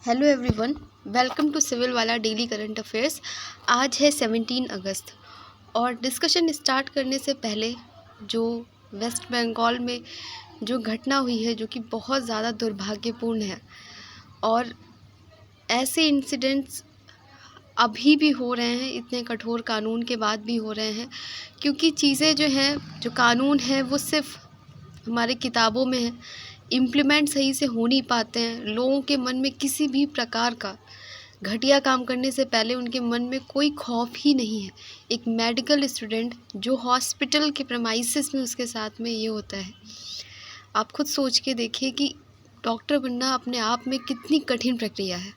Hello everyone, welcome to civil वाला daily current affairs. आज है 17 अगस्त और डिस्कशन स्टार्ट करने से पहले जो वेस्ट बंगाल में जो घटना हुई है जो कि बहुत ज़्यादा दुर्भाग्यपूर्ण है और ऐसे इंसिडेंट्स अभी भी हो रहे हैं, इतने कठोर कानून के बाद भी हो रहे हैं क्योंकि चीज़ें जो हैं, जो कानून है वो सिर्फ हमारे किताबों में है, इम्प्लीमेंट सही से हो नहीं पाते हैं। लोगों के मन में किसी भी प्रकार का घटिया काम करने से पहले उनके मन में कोई खौफ ही नहीं है। एक मेडिकल स्टूडेंट जो हॉस्पिटल के प्रेमाइसिस में उसके साथ में ये होता है, आप खुद सोच के देखिए कि डॉक्टर बनना अपने आप में कितनी कठिन प्रक्रिया है।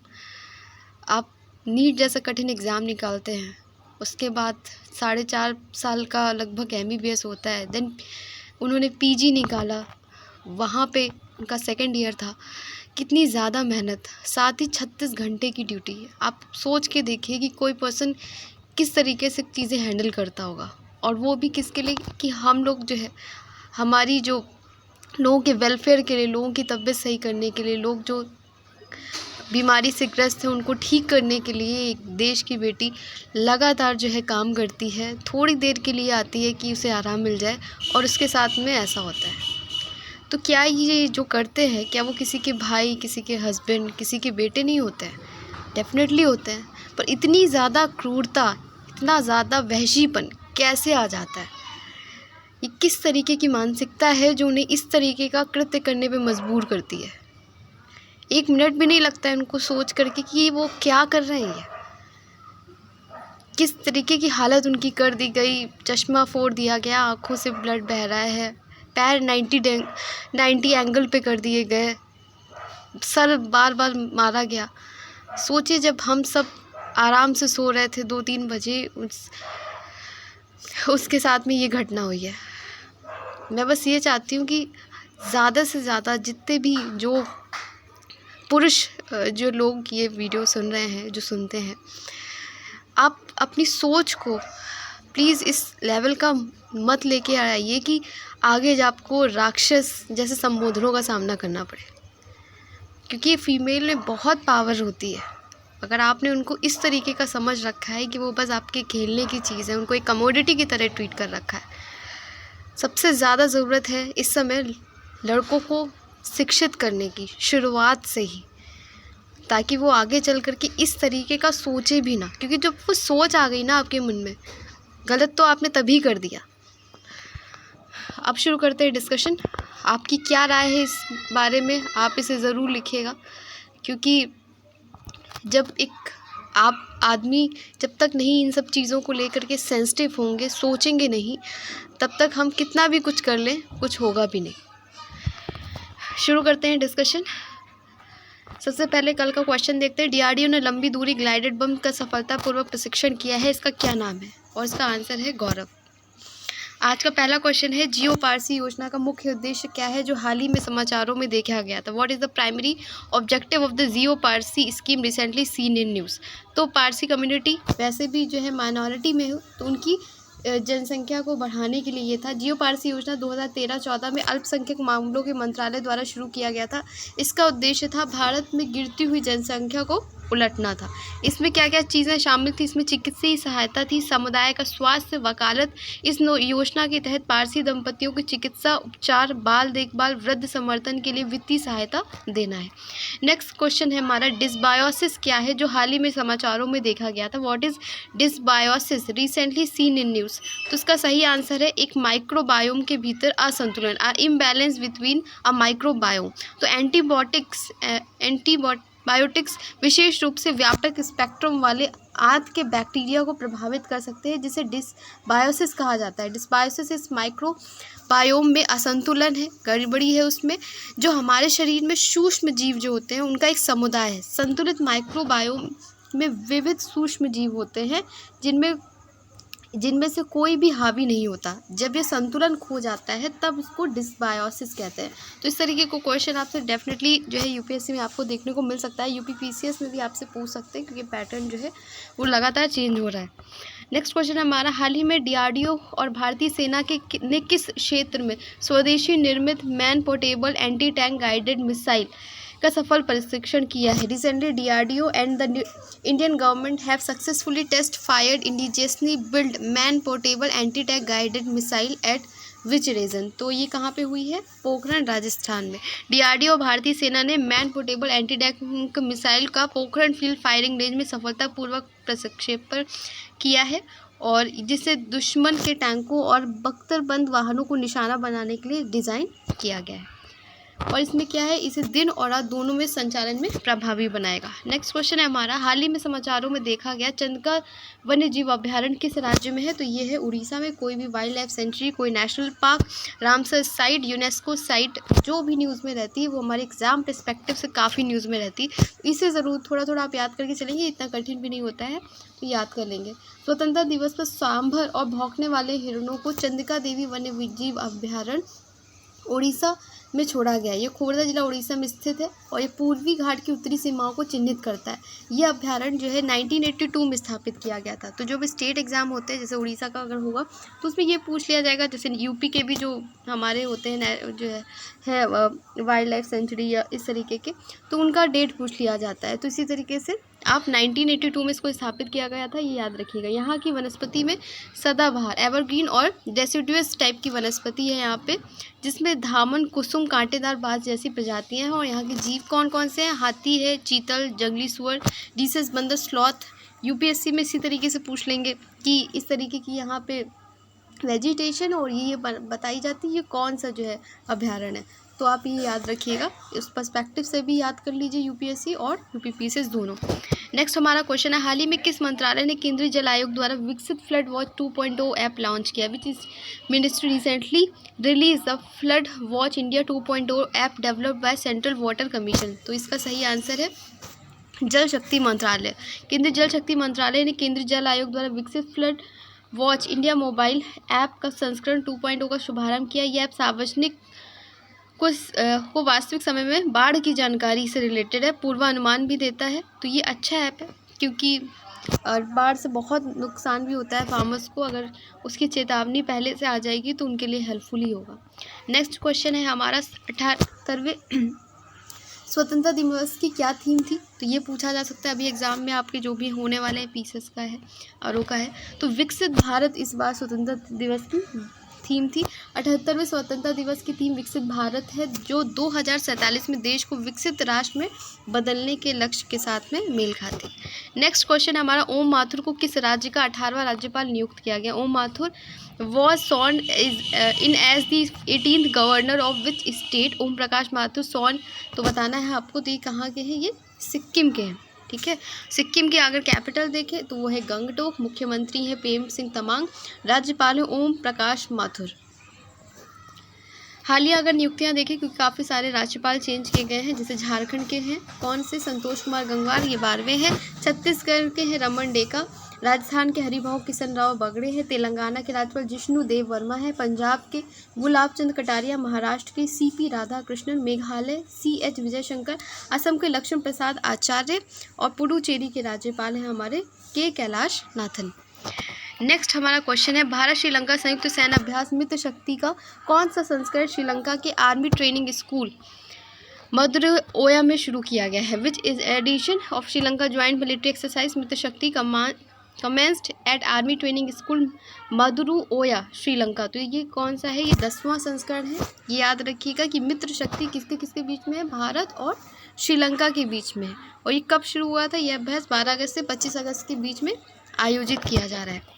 आप नीट जैसा कठिन एग्ज़ाम निकालते हैं, उसके बाद 4.5 साल का लगभग MBBS होता है, देन उन्होंने PG निकाला, वहाँ पे उनका सेकंड ईयर था। कितनी ज़्यादा मेहनत, साथ ही 36 घंटे की ड्यूटी है। आप सोच के देखिए कि कोई पर्सन किस तरीके से चीज़ें हैंडल करता होगा, और वो भी किसके लिए कि हम लोग जो है, हमारी जो लोगों के वेलफेयर के लिए, लोगों की तबीयत सही करने के लिए, लोग जो बीमारी से ग्रस्त हैं उनको ठीक करने के लिए एक देश की बेटी लगातार जो है काम करती है। थोड़ी देर के लिए आती है कि उसे आराम मिल जाए और उसके साथ में ऐसा होता है। तो क्या ये जो करते हैं, क्या वो किसी के भाई, किसी के हस्बैंड, किसी के बेटे नहीं होते हैं? डेफिनेटली होते हैं, पर इतनी ज़्यादा क्रूरता, इतना ज़्यादा वहशीपन कैसे आ जाता है? ये किस तरीके की मानसिकता है जो उन्हें इस तरीके का कृत्य करने पे मजबूर करती है? 1 मिनट भी नहीं लगता है उनको सोच करके कि वो क्या कर रहे हैं। किस तरीके की हालत उनकी कर दी गई, चश्मा फोड़ दिया गया, आँखों से ब्लड बह रहा है, पैर 90 एंगल पे कर दिए गए, सर बार बार मारा गया। सोचिए जब हम सब आराम से सो रहे थे 2-3 बजे, उसके साथ में ये घटना हुई है। मैं बस ये चाहती हूँ कि ज़्यादा से ज़्यादा जितने भी जो पुरुष जो लोग ये वीडियो सुन रहे हैं, जो सुनते हैं, आप अपनी सोच को प्लीज़ इस लेवल का मत लेके आइए कि आगे जा आपको राक्षस जैसे संबोधनों का सामना करना पड़े, क्योंकि फीमेल में बहुत पावर होती है। अगर आपने उनको इस तरीके का समझ रखा है कि वो बस आपके खेलने की चीज़ है, उनको एक कमोडिटी की तरह ट्रीट कर रखा है। सबसे ज़्यादा ज़रूरत है इस समय लड़कों को शिक्षित करने की, शुरुआत से ही, ताकि वो आगे चल कर के इस तरीके का सोचे भी ना, क्योंकि जब वो सोच आ गई ना आपके मन में, गलत तो आपने तभी कर दिया। अब शुरू करते हैं डिस्कशन। आपकी क्या राय है इस बारे में, आप इसे ज़रूर लिखिएगा, क्योंकि जब एक आप आदमी जब तक नहीं इन सब चीज़ों को लेकर के सेंसिटिव होंगे, सोचेंगे नहीं, तब तक हम कितना भी कुछ कर लें, कुछ होगा भी नहीं। शुरू करते हैं डिस्कशन। सबसे पहले कल का क्वेश्चन देखते हैं। DRDO ने लंबी दूरी ग्लाइडेड बम का सफलतापूर्वक प्रशिक्षण किया है, इसका क्या नाम है? और इसका आंसर है गौरव। आज का पहला क्वेश्चन है, जियो पारसी योजना का मुख्य उद्देश्य क्या है जो हाल ही में समाचारों में देखा गया था? What is the primary objective of the Jio Parsi scheme recently seen in news? तो पारसी कम्युनिटी वैसे भी जो है माइनॉरिटी में हो, तो उनकी जनसंख्या को बढ़ाने के लिए ये था। जियो पारसी योजना 2013-14 में अल्पसंख्यक मामलों के मंत्रालय द्वारा शुरू किया गया था। इसका उद्देश्य था भारत में गिरती हुई जनसंख्या को उलटना था। इसमें क्या क्या चीज़ें शामिल थी? इसमें चिकित्सीय सहायता थी, समुदाय का स्वास्थ्य, वकालत। इस योजना के तहत पारसी दंपतियों की चिकित्सा, उपचार, बाल देखभाल, वृद्ध समर्थन के लिए वित्तीय सहायता देना है। नेक्स्ट क्वेश्चन है हमारा, डिस्बायोसिस क्या है जो हाल ही में समाचारों में देखा गया था? What is dysbiosis recently seen in news? तो इसका सही आंसर है एक माइक्रोबायोम के भीतर असंतुलन, इम्बैलेंस बिटवीन अ माइक्रोबायोम। तो एंटीबायोटिक्स विशेष रूप से व्यापक स्पेक्ट्रम वाले आंत के बैक्टीरिया को प्रभावित कर सकते हैं, जिसे डिस्बायोसिस कहा जाता है। डिस्बायोसिस इस माइक्रोबायोम में असंतुलन है, गड़बड़ी है उसमें, जो हमारे शरीर में सूक्ष्म जीव जो होते हैं उनका एक समुदाय है। संतुलित माइक्रोबायोम में विविध सूक्ष्म जीव होते हैं जिनमें से कोई भी हावी नहीं होता। जब ये संतुलन खो जाता है तब इसको डिस्बायोसिस कहते हैं। तो इस तरीके को क्वेश्चन आपसे डेफिनेटली जो है UPSC में आपको देखने को मिल सकता है। UPPCS में भी आपसे पूछ सकते हैं, क्योंकि पैटर्न जो है वो लगातार चेंज हो रहा है। नेक्स्ट क्वेश्चन हमारा, हाल ही में DRDO और भारतीय सेना ने किस क्षेत्र में स्वदेशी निर्मित man portable anti tank guided missile का सफल परीक्षण किया है। Recently DRDO and the Indian government have successfully test fired indigenously build man portable anti tank guided missile at which region. तो ये कहाँ पे हुई है? पोखरण राजस्थान में। DRDO भारतीय सेना ने man portable anti tank missile का पोखरण फील्ड फायरिंग रेंज में सफलतापूर्वक प्रक्षेपण किया है, और जिसे दुश्मन के टैंकों और बख्तरबंद वाहनों को निशाना बनाने के लिए डिज़ाइन किया गया है। और इसमें क्या है, इसे दिन और रात दोनों में संचालन में प्रभावी बनाएगा। नेक्स्ट क्वेश्चन है हमारा, हाल ही में समाचारों में देखा गया चंदका वन्य जीव अभ्यारण्य किस राज्य में है? तो ये है उड़ीसा में। कोई भी वाइल्ड लाइफ सेंचुरी, कोई national park, Ramsar site, UNESCO site, जो भी न्यूज़ में रहती है वो हमारे एग्जाम पर्सपेक्टिव से काफ़ी न्यूज़ में रहती है। इसे ज़रूर थोड़ा थोड़ा आप याद करके चलेंगे, इतना कठिन भी नहीं होता है, तो याद कर लेंगे। स्वतंत्रता दिवस पर सांभर और भौंकने वाले हिरणों को चंदिका देवी वन्य जीव अभ्यारण्य उड़ीसा में छोड़ा गया। ये खोरदा जिला उड़ीसा में स्थित है और ये पूर्वी घाट की उत्तरी सीमाओं को चिन्हित करता है। ये अभ्यारण्य जो है 1982 में स्थापित किया गया था। तो जो भी स्टेट एग्जाम होते हैं, जैसे उड़ीसा का अगर होगा तो उसमें ये पूछ लिया जाएगा, जैसे यूपी के भी जो हमारे होते हैं जो है वाइल्ड लाइफ सेंचुरी या इस तरीके के, तो उनका डेट पूछ लिया जाता है। तो इसी तरीके से आप 1982 में इसको स्थापित किया गया था, ये याद रखिएगा। यहाँ की वनस्पति में सदाबहार, एवरग्रीन और डेसिडुअस टाइप की वनस्पति है यहाँ पे, जिसमें धामन, कुसुम, कांटेदार बाज जैसी प्रजातियां हैं। और यहाँ के जीव कौन कौन से हैं? हाथी है, चीतल, जंगली सुअर, डिसेस बंदर, स्लॉथ। यूपीएससी में इसी तरीके से पूछ लेंगे कि इस तरीके की यहाँ पे वेजिटेशन और ये बताई जाती है, ये कौन सा जो है अभ्यारण्य है। तो आप ये याद रखिएगा, इस पर्सपेक्टिव से भी याद कर लीजिए यूपीएससी और यूपीपीसीएस दोनों। नेक्स्ट हमारा क्वेश्चन है, हाल ही में किस मंत्रालय ने केंद्रीय जल आयोग द्वारा विकसित फ्लड वॉच 2.0 ऐप लॉन्च किया? Which is ministry recently release the flood watch India 2.0 app developed by central water commission. तो इसका सही आंसर है जल शक्ति मंत्रालय। केंद्रीय जल शक्ति मंत्रालय ने केंद्रीय जल आयोग द्वारा विकसित flood watch India mobile app का संस्करण 2.0 का शुभारंभ किया। यह ऐप सार्वजनिक को वास्तविक समय में बाढ़ की जानकारी से रिलेटेड है, पूर्वानुमान भी देता है। तो ये अच्छा ऐप है, क्योंकि बाढ़ से बहुत नुकसान भी होता है फार्मर्स को, अगर उसकी चेतावनी पहले से आ जाएगी तो उनके लिए हेल्पफुल ही होगा। नेक्स्ट क्वेश्चन है हमारा, 78वें स्वतंत्रता दिवस की क्या थीम थी? तो ये पूछा जा सकता है अभी एग्जाम में, आपके जो भी होने वाले हैं पीसीएस का है, आरओ का है। तो विकसित भारत इस बार स्वतंत्रता दिवस की थीम थी। 78वें स्वतंत्रता दिवस की थीम विकसित भारत है, जो 2047 में देश को विकसित राष्ट्र में बदलने के लक्ष्य के साथ में मेल खाती। नेक्स्ट क्वेश्चन हमारा, ओम माथुर को किस राज्य का 18वां राज्यपाल नियुक्त किया गया? Om Mathur was sworn in as the 18th governor of which state? Om Prakash Mathur sworn, तो बताना है आपको, तो ये कहाँ के हैं? ये सिक्किम के हैं, ठीक है। सिक्किम के अगर कैपिटल देखें तो वो है गंगटोक, मुख्यमंत्री है प्रेम सिंह तमांग, राज्यपाल है ओम प्रकाश माथुर। हालिया अगर नियुक्तियां देखें, क्योंकि काफ़ी सारे राज्यपाल चेंज किए गए हैं, जैसे झारखंड के हैं कौन से? संतोष कुमार गंगवार, ये 12वें हैं। छत्तीसगढ़ के हैं रमन डेका, राजस्थान के हरिभाऊ किशन राव बगड़े हैं, तेलंगाना के राज्यपाल जिष्णु देव वर्मा है, पंजाब के गुलाब चंद कटारिया, महाराष्ट्र के CP राधाकृष्णन, मेघालय CH विजयशंकर, असम के लक्ष्मण प्रसाद आचार्य और पुडुचेरी के राज्यपाल हैं हमारे के कैलाश नाथन। नेक्स्ट हमारा क्वेश्चन है, भारत श्रीलंका संयुक्त सैन्य अभ्यास मित्र शक्ति का कौन सा संस्करण श्रीलंका के आर्मी ट्रेनिंग स्कूल मदुरई में शुरू किया गया है? Which is edition of Sri Lanka joint military exercise Mitra Shakti commenced at army training school Madurai Sri Lanka. तो ये कौन सा है? ये 10वां संस्करण है। ये याद रखिएगा कि मित्र शक्ति किसके किसके बीच में है? भारत और श्रीलंका के बीच में है। और ये कब शुरू हुआ था? यह अभ्यास 12 अगस्त से 25 अगस्त के बीच में आयोजित किया जा रहा है।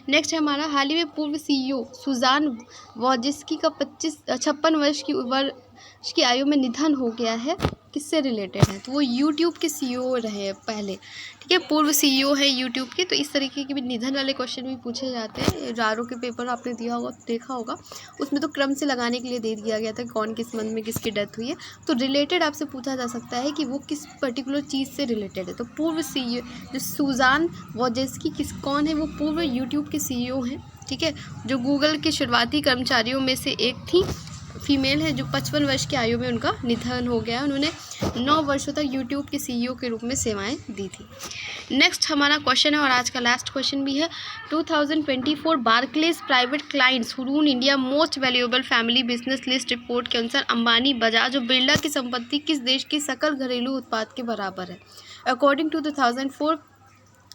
नेक्स्ट है हमारा, हाल ही में पूर्व CEO सुजान वॉजेस्की का 56 वर्ष की आयु में निधन हो गया है। किससे रिलेटेड है? तो वो YouTube के CEO रहे हैं पहले, ठीक है, पूर्व CEO है YouTube के। तो इस तरीके के भी निधन वाले क्वेश्चन भी पूछे जाते हैं। RARO के पेपर आपने दिया होगा, देखा होगा, उसमें तो क्रम से लगाने के लिए दे दिया गया था कौन किस मंथ में किसकी डेथ हुई है। तो रिलेटेड आपसे पूछा जा सकता है कि वो किस पर्टिकुलर चीज़ से रिलेटेड है। तो पूर्व CEO जो सुजान वॉजेस्की कौन है? वो पूर्व YouTube के CEO हैं, ठीक है, जो गूगल के शुरुआती कर्मचारियों में से एक थी। फीमेल है जो 55 वर्ष की आयु में उनका निधन हो गया। उन्होंने 9 वर्षों तक यूट्यूब के CEO के रूप में सेवाएं दी थी। नेक्स्ट हमारा क्वेश्चन है और आज का लास्ट क्वेश्चन भी है। 2024 Barclays private clients Hurun India most valuable family business list report के अनुसार अंबानी, बजाज और बिरला की संपत्ति किस देश की सकल घरेलू उत्पाद के बराबर है? According to 2004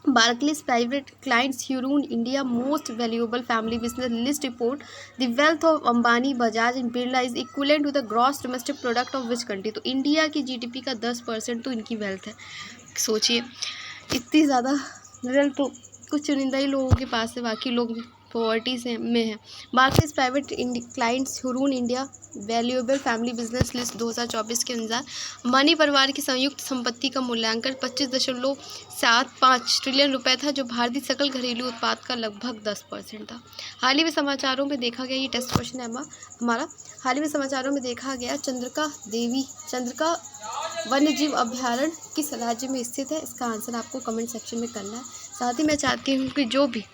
Barclays Private Clients Huron India Most Valuable Family Business List report, the wealth of Ambani, Bajaj and Birla is equivalent to the gross domestic product of which country? तो इंडिया की GDP का 10% तो इनकी wealth है। सोचिए इतनी ज़्यादा wealth तो कुछ चुनिंदा ही लोगों के पास है, बाकी लोग पॉवर्टी से में है। Barclays private clients Hurun India valuable family business list 2024 के अनुसार अंबानी परिवार की संयुक्त संपत्ति का मूल्यांकन 25.75 ट्रिलियन रुपए था, जो भारतीय सकल घरेलू उत्पाद का लगभग 10% था। हाल ही में समाचारों में देखा गया, ये टेस्ट क्वेश्चन है हमारा। हाल ही में समाचारों में देखा गया चंद्रिका वन्य जीव अभ्यारण्य किस राज्य में स्थित है? इसका आंसर आपको कमेंट सेक्शन में करना है। साथ ही मैं चाहती हूँ कि जो भी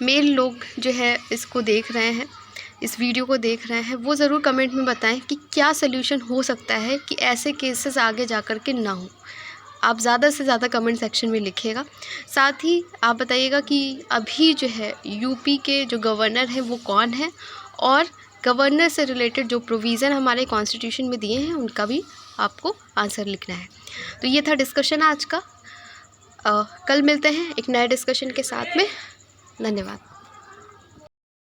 मेल लोग जो है इसको देख रहे हैं, इस वीडियो को देख रहे हैं, वो ज़रूर कमेंट में बताएं कि क्या सल्यूशन हो सकता है कि ऐसे केसेस आगे जा कर के ना हो। आप ज़्यादा से ज़्यादा कमेंट सेक्शन में लिखिएगा। साथ ही आप बताइएगा कि अभी जो है यूपी के जो गवर्नर हैं वो कौन है, और गवर्नर से रिलेटेड जो प्रोविज़न हमारे कॉन्स्टिट्यूशन में दिए हैं उनका भी आपको आंसर लिखना है। तो ये था डिस्कशन आज का। कल मिलते हैं एक नए डिस्कशन के साथ में। धन्यवाद।